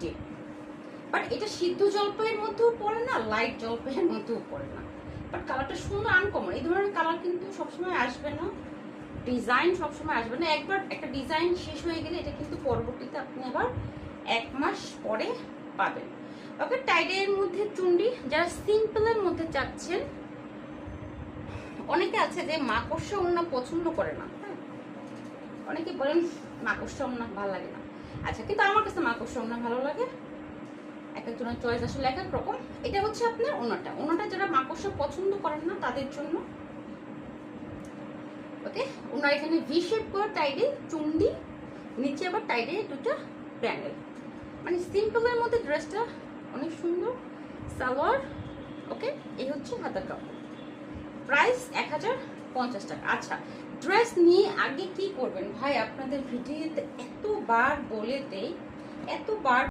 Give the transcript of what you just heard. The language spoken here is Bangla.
ডিপ, বাট এটা সিদ্ধ জলপাইয়ের মধ্যেও পড়ে না, লাইট জলপাইয়ের মধ্যেও পড়ে না, বাট কালারটা সুন্দর, আনকমন। এই ধরনের কালার কিন্তু সবসময় আসবে না, ডিজাইন সবসময় আসবে না। একবার একটা ডিজাইন শেষ হয়ে গেলে এটা কিন্তু পরবর্তীতে আপনি আবার 1 মাস পরে পাবেন। ওকে, টাইডের মধ্যে চুন্ডি, যারা সিম্পলের মধ্যে চাচ্ছেন, অনেকে আছে যে মাকড়সা ওড়না পছন্দ করে না, হ্যাঁ, অনেকে বলেন মাকড়সা ওড়না ভালো লাগে না। আচ্ছা, কিন্তু আমার কাছে মাকড়সা ওড়না ভালো লাগে, এক একজনের চয়েস আসলে এক এক রকম। এটা হচ্ছে আপনার ওড়নাটা যারা মাকড়সা পছন্দ করেন না তাদের জন্য। ওকে, ওনার এখানে ভি শেপ করা টাইডে চুন্ডি, নিচে আবার টাইডে দুটো প্যানেল, মানে সিম্পলের মধ্যে ড্রেসটা অনেক সুন্দর। সালোয়ার, ওকে, এই হচ্ছে হাতার কাপড়। প্রাইস 1050 টাকা। আচ্ছা, ড্রেস নিয়ে আগে কি করবেন ভাই, আপনাদের ভিডিওতে এতবার বলে দেই, এতবার